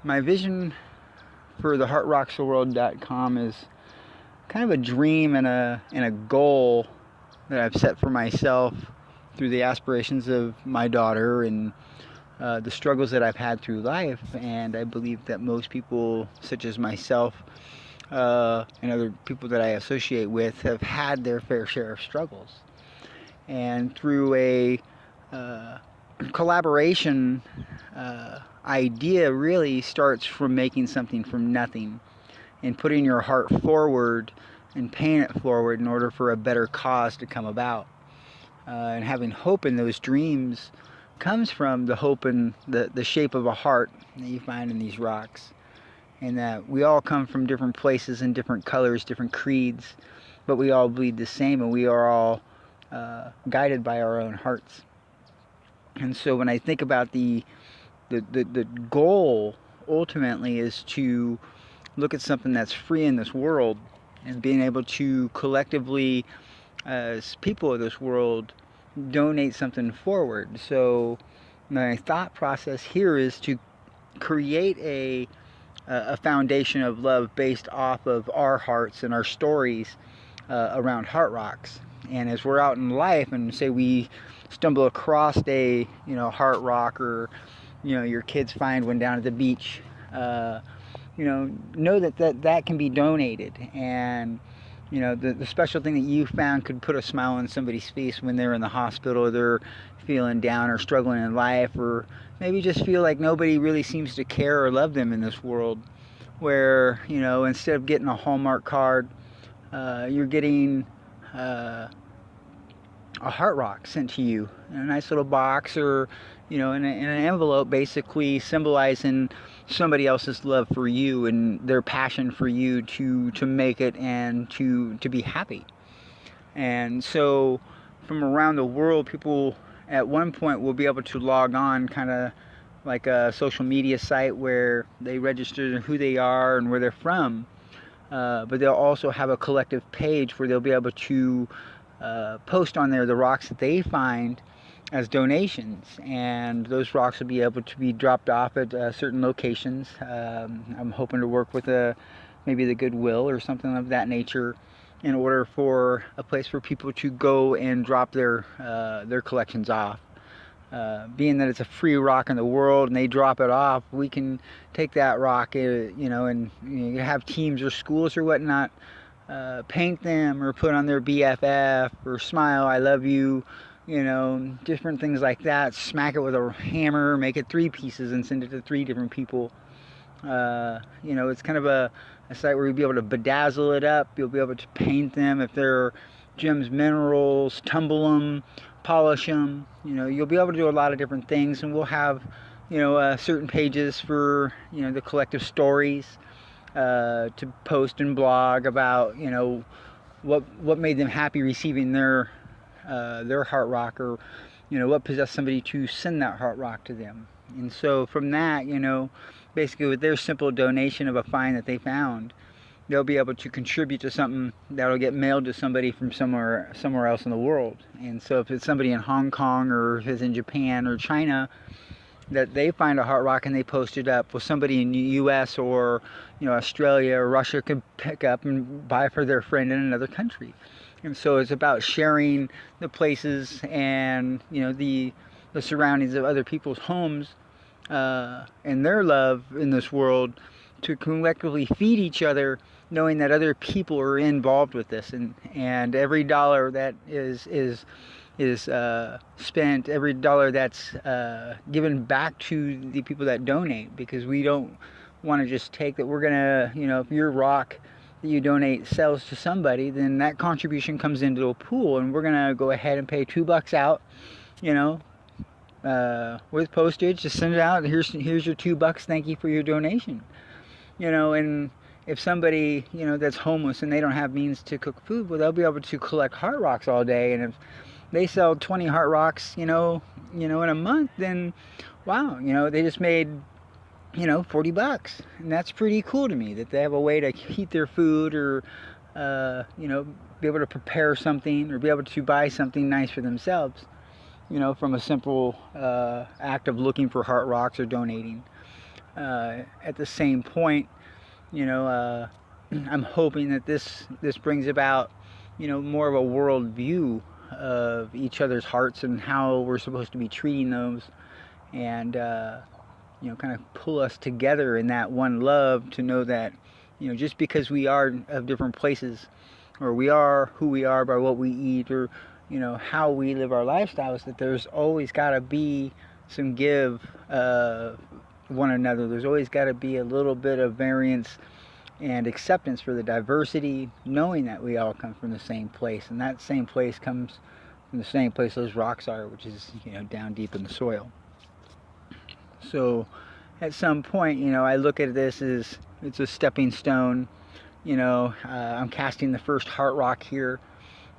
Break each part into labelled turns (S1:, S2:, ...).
S1: My vision for the heartrockstheworld.com is kind of a dream and a goal that I've set for myself through the aspirations of my daughter and the struggles that I've had through life. And I believe that most people, such as myself and other people that I associate with, have had their fair share of struggles. And through a collaboration, idea really starts from making something from nothing and putting your heart forward and paying it forward in order for a better cause to come about. And having hope in those dreams comes from the hope in the shape of a heart that you find in these rocks. And that we all come from different places and different colors, different creeds, but we all bleed the same, and we are all guided by our own hearts. And so when I think about the goal ultimately is to look at something that's free in this world and being able to collectively, as people of this world, donate something forward. So my thought process here is to create a foundation of love based off of our hearts and our stories around Heart Rocks. And as we're out in life and say we stumble across a heart rock, or your kids find one down at the beach, know that can be donated. And the special thing that you found could put a smile on somebody's face when they're in the hospital, or they're feeling down or struggling in life, or maybe just feel like nobody really seems to care or love them in this world, where instead of getting a Hallmark card, you're getting a heart rock sent to you in a nice little box, or in an envelope, basically symbolizing somebody else's love for you and their passion for you to make it and to be happy. And so from around the world, people at one point will be able to log on, kind of like a social media site where they register who they are and where they're from, but they'll also have a collective page where they'll be able to post on there the rocks that they find as donations, and those rocks will be able to be dropped off at certain locations. I'm hoping to work with maybe the Goodwill or something of that nature, in order for a place for people to go and drop their collections off. Being that it's a free rock in the world and they drop it off, we can take that rock, and have teams or schools or whatnot paint them or put on their BFF or smile, I love you, different things like that. Smack it with a hammer, make it 3 pieces and send it to 3 different people. It's kind of a site where you'll be able to bedazzle it up. You'll be able to paint them if they're gems, minerals, tumble them, polish them. You'll be able to do a lot of different things, and we'll have certain pages for the collective stories to post and blog about what made them happy receiving their heart rock, or what possessed somebody to send that heart rock to them. And so from that, basically with their simple donation of a find that they found, they'll be able to contribute to something that'll get mailed to somebody from somewhere else in the world. And so if it's somebody in Hong Kong, or if it's in Japan or China, that they find a heart rock and they post it up, well, somebody in the US or Australia or Russia can pick up and buy for their friend in another country. And so it's about sharing the places and the surroundings of other people's homes and their love in this world, to collectively feed each other, knowing that other people are involved with this, and every dollar that is spent, every dollar that's given back to the people that donate, because we don't want to just take that. We're gonna, if your rock that you donate sells to somebody, then that contribution comes into a pool, and we're gonna go ahead and pay $2 out, with postage to send it out. Here's your $2. Thank you for your donation. And if somebody, that's homeless and they don't have means to cook food, well, they'll be able to collect heart rocks all day. And if they sell 20 heart rocks, in a month, then wow, they just made, $40. And that's pretty cool to me, that they have a way to heat their food, or, be able to prepare something, or be able to buy something nice for themselves, from a simple act of looking for heart rocks or donating. At the same point, I'm hoping that this brings about, more of a world view of each other's hearts and how we're supposed to be treating those, and kind of pull us together in that one love to know that, just because we are of different places, or we are who we are by what we eat, or how we live our lifestyles, that there's always got to be some give one another. There's always got to be a little bit of variance and acceptance for the diversity, knowing that we all come from the same place, and that same place comes from the same place those rocks are, which is down deep in the soil. So at some point, I look at this as it's a stepping stone. I'm casting the first heart rock here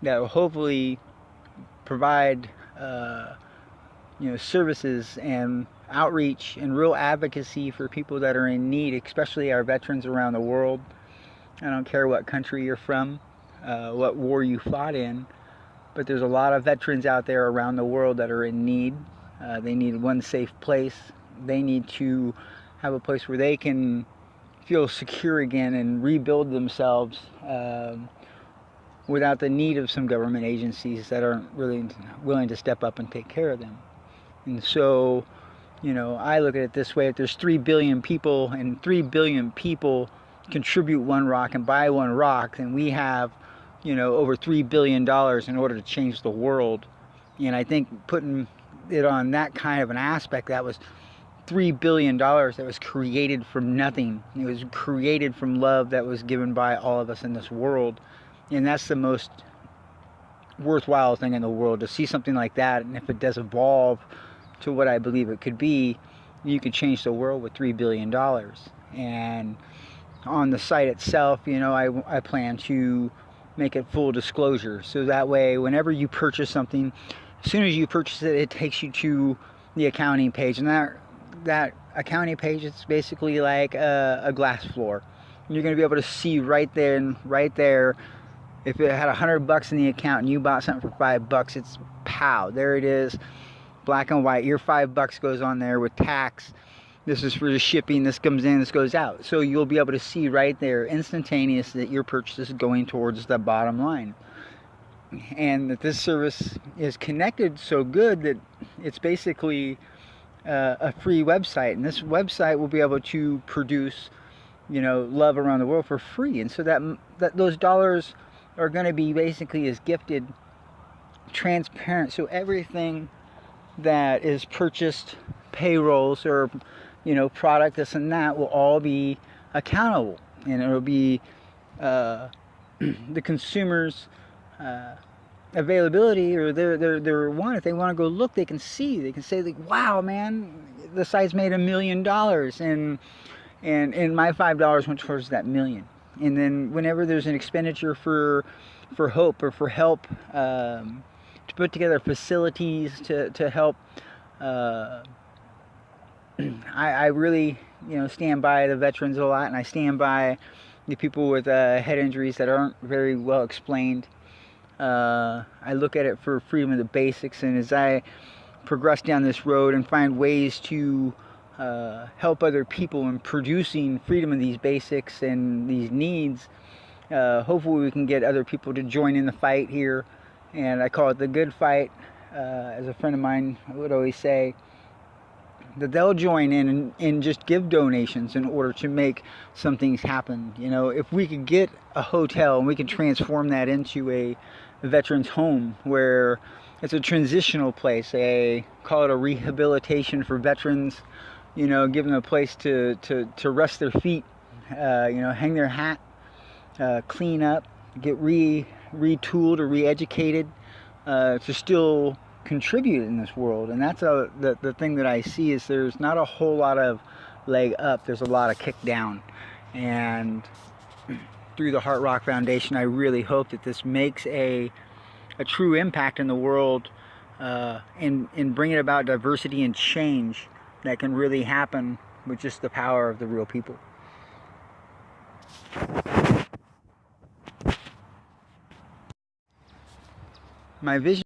S1: that will hopefully provide services and outreach and real advocacy for people that are in need, especially our veterans around the world. I don't care what country you're from, what war you fought in, but there's a lot of veterans out there around the world that are in need. They need one safe place. They need to have a place where they can feel secure again and rebuild themselves without the need of some government agencies that aren't really willing to step up and take care of them. And so, I look at it this way: if there's 3 billion people and 3 billion people contribute one rock and buy one rock, then we have, over $3 billion in order to change the world. And I think putting it on that kind of an aspect, that was $3 billion that was created from nothing. It was created from love that was given by all of us in this world. And that's the most worthwhile thing in the world, to see something like that. And if it does evolve to what I believe it could be, you could change the world with $3 billion. And on the site itself, I plan to make it full disclosure. So that way, whenever you purchase something, as soon as you purchase it, it takes you to the accounting page. And that accounting page, it's basically like a glass floor. You're going to be able to see right there, if it had $100 in the account and you bought something for $5, it's pow, there it is, black and white. Your $5 goes on there with tax. This is for the shipping. This comes in, this goes out. So you'll be able to see right there, instantaneous, that your purchase is going towards the bottom line. And that this service is connected so good that it's basically a free website. And this website will be able to produce, love around the world for free. And so that those dollars are going to be basically as gifted, transparent. So everything that is purchased, payrolls, or product, this and that, will all be accountable, and it'll be the consumer's availability, or their want. If they want to go look, they can see. They can say, like, wow, man, the site's made $1 million, and my $5 went towards that million. And then whenever there's an expenditure for hope or for help, to put together facilities to help, I really stand by the veterans a lot, and I stand by the people with head injuries that aren't very well explained. I look at it for freedom of the basics, and as I progress down this road and find ways to help other people in producing freedom of these basics and these needs, hopefully we can get other people to join in the fight here. And I call it the good fight. As a friend of mine would always say, that they'll join in and just give donations in order to make some things happen. If we could get a hotel and we could transform that into a veterans home, where it's a transitional place, call it a rehabilitation for veterans, give them a place to rest their feet, hang their hat, clean up, get retooled or re-educated, to still contribute in this world. And that's the thing that I see, is there's not a whole lot of leg up, there's a lot of kick down. And through the Heart Rock Foundation, I really hope that this makes a true impact in the world, in bringing about diversity and change that can really happen with just the power of the real people. My vision